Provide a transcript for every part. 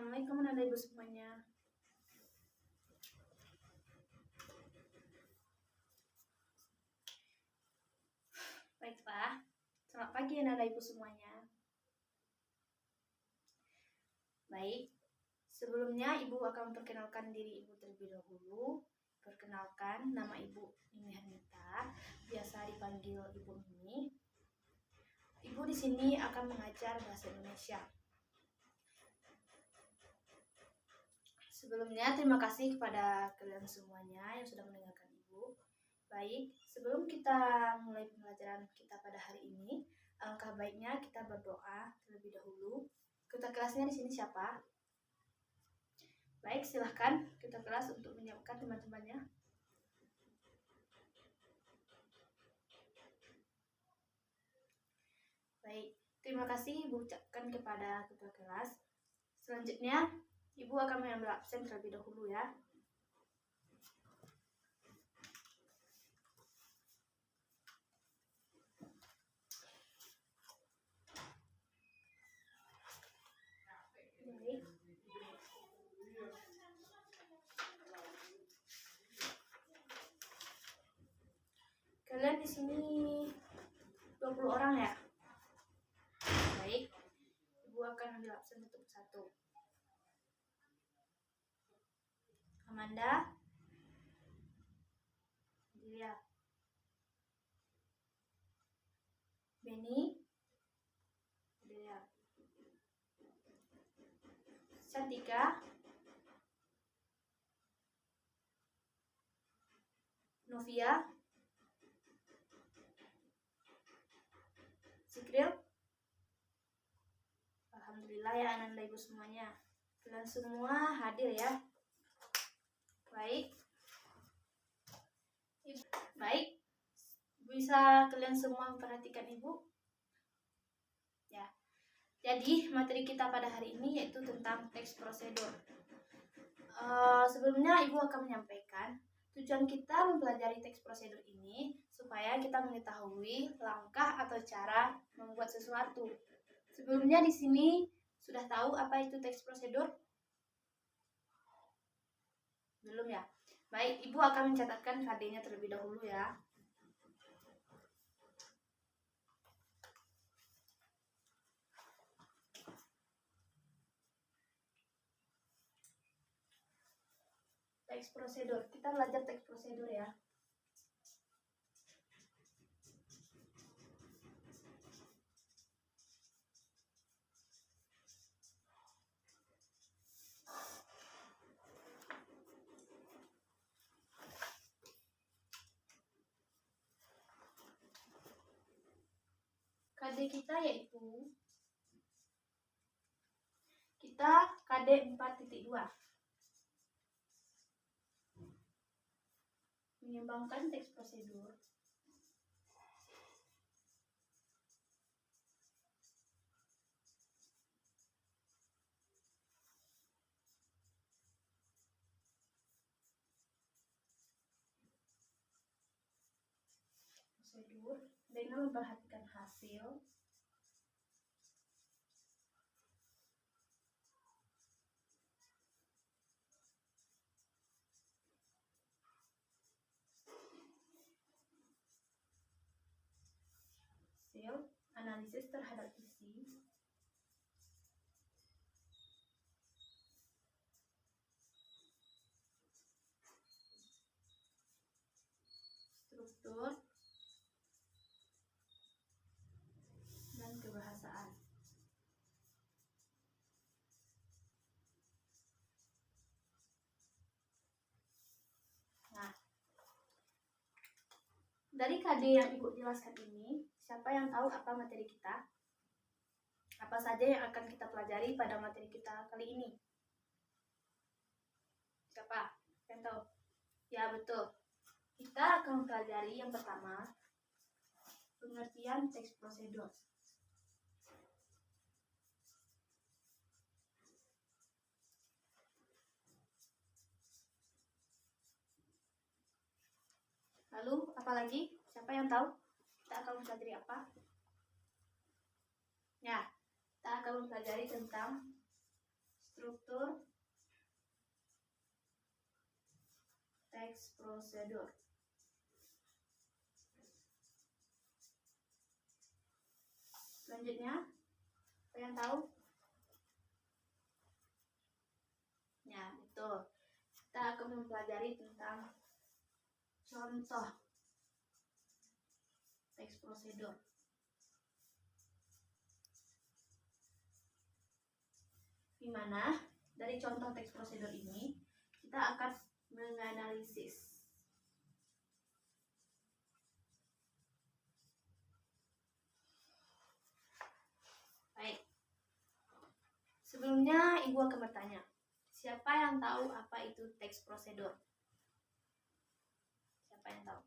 Assalamualaikum anak ibu semuanya. Baiklah, selamat pagi anak ibu semuanya. Baik, sebelumnya ibu akan memperkenalkan diri ibu terlebih dahulu. Perkenalkan, nama ibu Mimi Hernita, biasa dipanggil Ibu Mimi. Ibu di sini akan mengajar bahasa Indonesia. Sebelumnya terima kasih kepada kalian semuanya yang sudah mendengarkan ibu. Baik, sebelum kita mulai pembelajaran kita pada hari ini, alangkah baiknya kita berdoa terlebih dahulu. Ketua kelasnya di sini siapa? Baik, silahkan ketua kelas untuk menyiapkan teman-temannya. Baik, terima kasih ibu ucapkan kepada ketua kelas. Selanjutnya, ibu akan mengambil absen terlebih dahulu ya. Baik. Kalian di sini 20 orang ya? Baik. Ibu akan ambil absen satu persatu. Amanda, Julia, Benny, Julia, Cantika, Novia, Sikril. Alhamdulillah ya anak ibu semuanya. Kalian semua hadir ya. Baik. Baik. Bisa kalian semua memperhatikan ibu? Ya. Jadi materi kita pada hari ini yaitu tentang teks prosedur. Sebelumnya ibu akan menyampaikan tujuan kita mempelajari teks prosedur ini supaya kita mengetahui langkah atau cara membuat sesuatu. Sebelumnya di sini sudah tahu apa itu teks prosedur? Belum ya? Baik, ibu akan mencatatkan KD-nya terlebih dahulu ya. Teks prosedur. Kita belajar teks prosedur ya. KD kita yaitu kita KD 4.2. Mengembangkan teks prosedur. Prosedur dengan memperhatikan hasil, analisis terhadap isi, struktur, dan kebahasaan. Nah, dari KD yang ibu jelaskan ini, siapa yang tahu apa materi kita? Apa saja yang akan kita pelajari pada materi kita kali ini? Siapa yang tahu? Ya, betul. Kita akan mempelajari yang pertama, pengertian teks prosedur. Lalu, apa lagi? Siapa yang tahu? Kita akan mempelajari apa? Ya, kita akan mempelajari tentang struktur teks prosedur. Selanjutnya, apa yang tahu? Ya, betul. Kita akan mempelajari tentang contoh teks prosedur. Di mana dari contoh teks prosedur ini kita akan menganalisis. Baik. Sebelumnya Ibu akan bertanya, siapa yang tahu apa itu teks prosedur? Siapa yang tahu?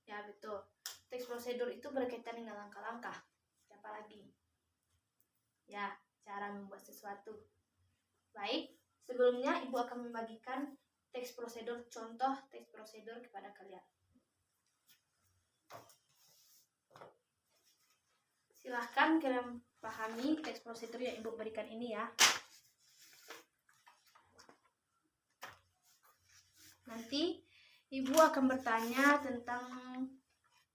Ya, betul. Teks prosedur itu berkaitan dengan langkah-langkah. Siapa lagi? Ya, cara membuat sesuatu. Baik, sebelumnya Ibu akan membagikan teks prosedur, contoh teks prosedur kepada kalian. Silahkan kalian pahami teks prosedur yang Ibu berikan ini ya. Nanti Ibu akan bertanya tentang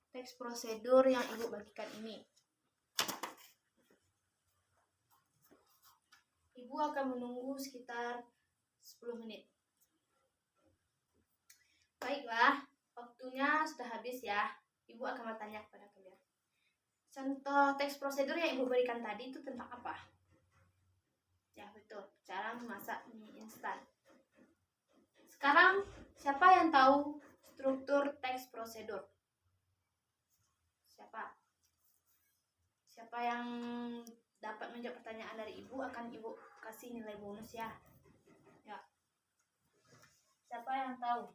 teks prosedur yang Ibu bagikan ini. Ibu akan menunggu sekitar 10 menit. Baiklah, waktunya sudah habis ya. Ibu akan bertanya kepada kalian. Contoh teks prosedur yang Ibu berikan tadi itu tentang apa? Ya, betul. Cara memasak mie instan. Sekarang, siapa yang tahu struktur teks prosedur? Siapa? Siapa yang dapat menjawab pertanyaan dari Ibu akan Ibu kasih nilai bonus ya. Ya. Siapa yang tahu?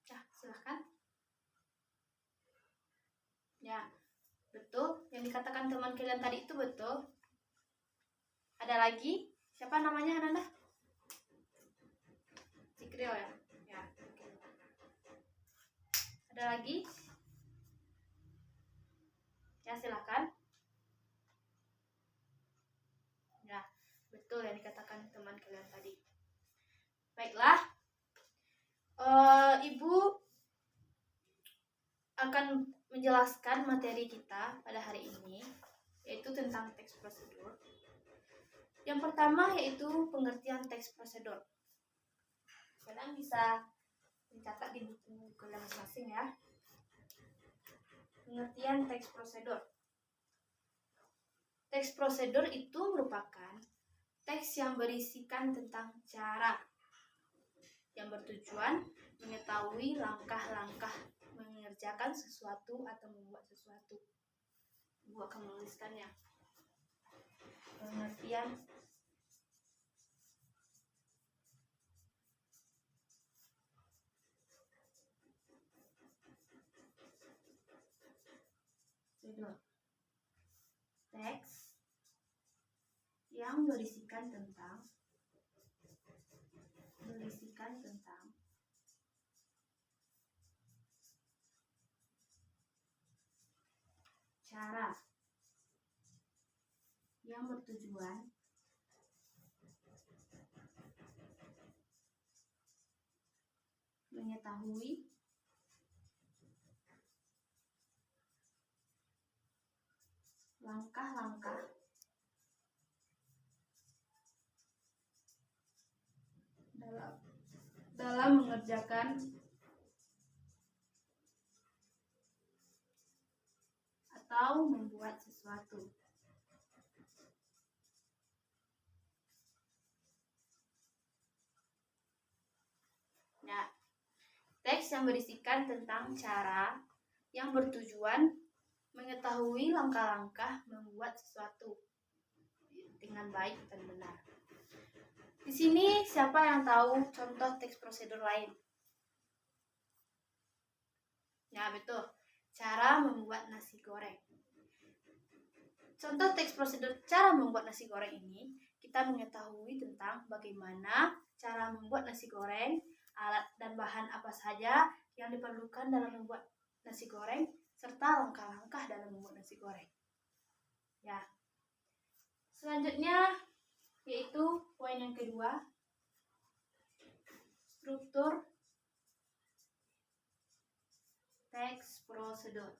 Ya, silahkan. Ya, betul. Yang dikatakan teman kalian tadi itu betul. Ada lagi? Siapa namanya, Ananda? Cikrio ya? Ya. Ada lagi? Ya, silakan. Ya, betul yang dikatakan teman kalian tadi. Baiklah. Ibu akan menjelaskan materi kita pada hari ini, yaitu tentang teks prosedur. Yang pertama yaitu pengertian teks prosedur. Kalian bisa mencatat di buku kalian masing-masing ya. Pengertian teks prosedur. Teks prosedur itu merupakan teks yang berisikan tentang cara yang bertujuan mengetahui langkah-langkah mengerjakan sesuatu atau membuat sesuatu. Ibu akan menuliskannya. Pengertian prosedur. Teks yang berisikan tentang cara yang bertujuan mengetahui langkah-langkah dalam mengerjakan atau membuat sesuatu. Nah, teks yang berisikan tentang cara yang bertujuan mengetahui langkah-langkah membuat sesuatu dengan baik dan benar. Di sini siapa yang tahu contoh teks prosedur lain? Ya, betul. Cara membuat nasi goreng. Contoh teks prosedur cara membuat nasi goreng ini, kita mengetahui tentang bagaimana cara membuat nasi goreng, alat dan bahan apa saja yang diperlukan dalam membuat nasi goreng, serta langkah-langkah dalam membuat nasi goreng. Ya. Selanjutnya yaitu poin yang kedua, struktur teks prosedur.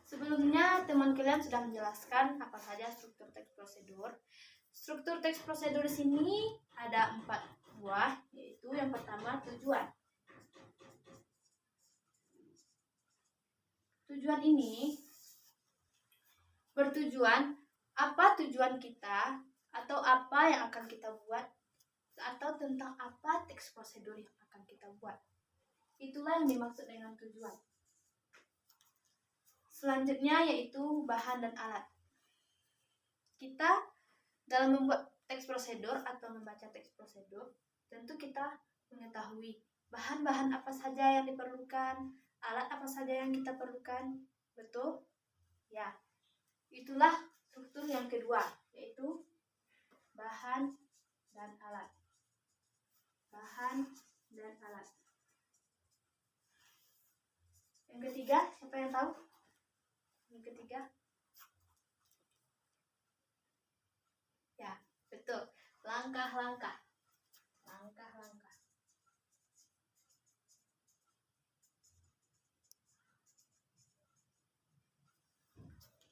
Sebelumnya teman kalian sudah menjelaskan apa saja struktur teks prosedur. Struktur teks prosedur di sini ada 4 buah, yaitu yang pertama tujuan. Tujuan ini bertujuan apa tujuan kita atau apa yang akan kita buat atau tentang apa teks prosedur yang akan kita buat. Itulah yang dimaksud dengan tujuan. Selanjutnya yaitu bahan dan alat. Kita dalam membuat teks prosedur atau membaca teks prosedur, tentu kita mengetahui bahan-bahan apa saja yang diperlukan, alat apa saja yang kita perlukan. Betul? Ya. Itulah struktur yang kedua, yaitu bahan dan alat. Bahan dan alat. Yang ketiga, siapa yang tahu? Yang ketiga? Ya, betul. Langkah-langkah. Langkah-langkah.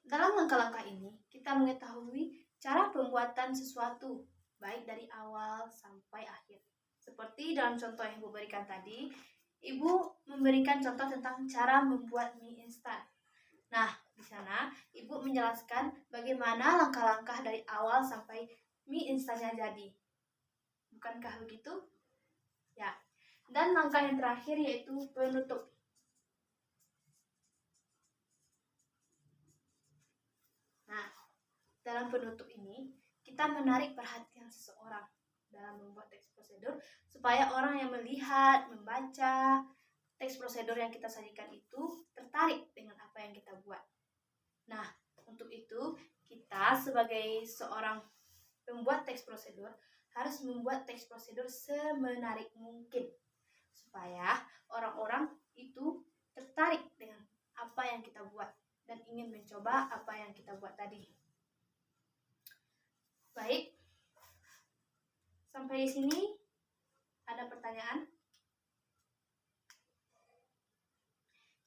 Dalam langkah-langkah ini, kita mengetahui cara pembuatan sesuatu, baik dari awal sampai akhir. Seperti dalam contoh yang Ibu berikan tadi, Ibu memberikan contoh tentang cara membuat mie instan. Nah, di sana Ibu menjelaskan bagaimana langkah-langkah dari awal sampai mie instannya jadi. Bukankah begitu? Ya. Dan langkah yang terakhir yaitu penutup. Nah, dalam penutup ini kita menarik perhatian seseorang dalam membuat teks prosedur supaya orang yang melihat, membaca teks prosedur yang kita sajikan itu tertarik dengan apa yang kita buat. Nah, untuk itu kita sebagai seorang pembuat teks prosedur harus membuat teks prosedur semenarik mungkin supaya orang-orang itu tertarik dengan apa yang kita buat dan ingin mencoba apa yang kita buat tadi. Baik, sampai di sini ada pertanyaan?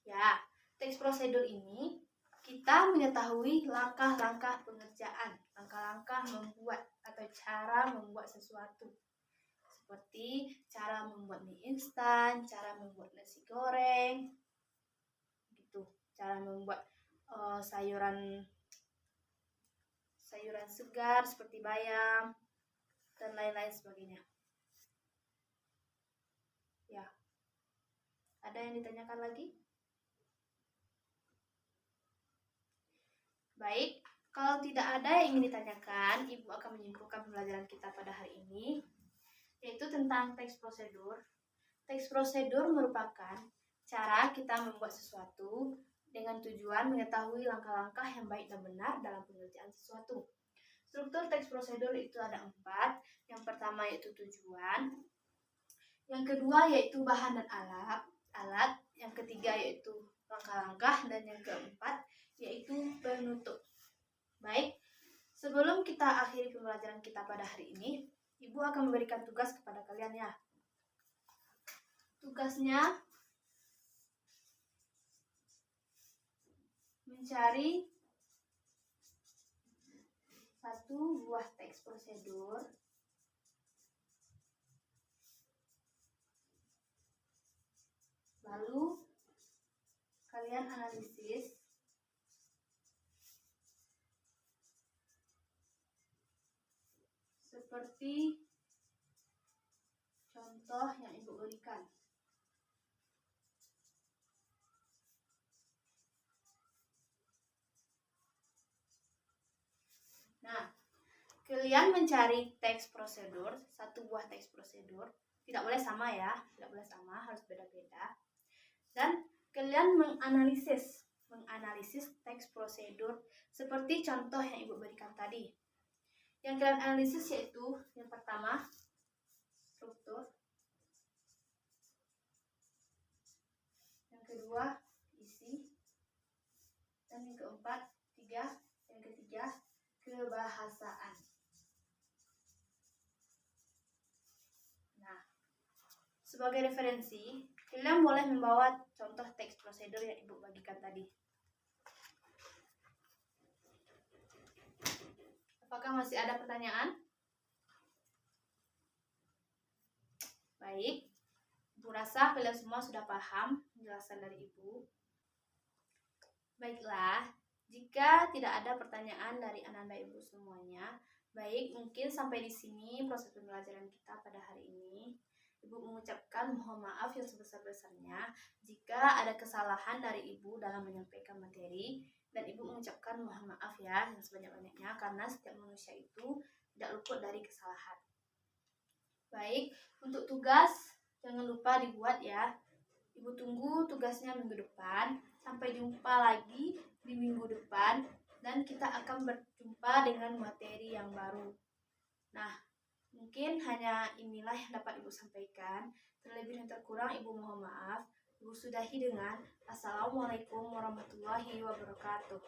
Ya, teks prosedur ini kita mengetahui langkah-langkah pengerjaan, langkah-langkah membuat atau cara membuat sesuatu. Seperti cara membuat mie instan, cara membuat nasi goreng, gitu. Cara membuat sayuran segar seperti bayam dan lain-lain sebagainya. Ya. Ada yang ditanyakan lagi? Baik, kalau tidak ada yang ingin ditanyakan, Ibu akan menyimpulkan pembelajaran kita pada hari ini, yaitu tentang teks prosedur. Teks prosedur merupakan cara kita membuat sesuatu dengan tujuan mengetahui langkah-langkah yang baik dan benar dalam pengerjaan sesuatu. Struktur teks prosedur itu ada 4. Yang pertama yaitu tujuan. Yang kedua yaitu bahan dan alat. Yang ketiga yaitu langkah-langkah. Dan yang keempat yaitu penutup. Baik, sebelum kita akhiri pembelajaran kita pada hari ini, Ibu akan memberikan tugas kepada kalian ya. Tugasnya mencari 1 buah teks prosedur lalu kalian analisis seperti contoh yang Ibu berikan. Nah, kalian mencari teks prosedur, 1 buah teks prosedur, tidak boleh sama ya, tidak boleh sama, harus beda-beda. Dan kalian menganalisis teks prosedur seperti contoh yang Ibu berikan tadi. Yang kalian analisis yaitu yang pertama struktur, keempat, yang ketiga, kebahasaan. Nah, sebagai referensi, kalian boleh membawa contoh teks prosedur yang Ibu bagikan tadi. Apakah masih ada pertanyaan? Baik, Ibu rasa kalian semua sudah paham penjelasan dari Ibu. Baiklah, jika tidak ada pertanyaan dari anak-anak Ibu semuanya, baik, mungkin sampai di sini proses pembelajaran kita pada hari ini. Ibu mengucapkan mohon maaf yang sebesar-besarnya jika ada kesalahan dari Ibu dalam menyampaikan materi, dan Ibu mengucapkan mohon maaf ya yang sebanyak-banyaknya karena setiap manusia itu tidak luput dari kesalahan. Baik, untuk tugas jangan lupa dibuat ya. Ibu tunggu tugasnya minggu depan. Sampai jumpa lagi di minggu depan dan kita akan berjumpa dengan materi yang baru. Nah, mungkin hanya inilah yang dapat Ibu sampaikan. Terlebih dan terkurang Ibu mohon maaf. Ibu sudahi dengan Assalamualaikum warahmatullahi wabarakatuh.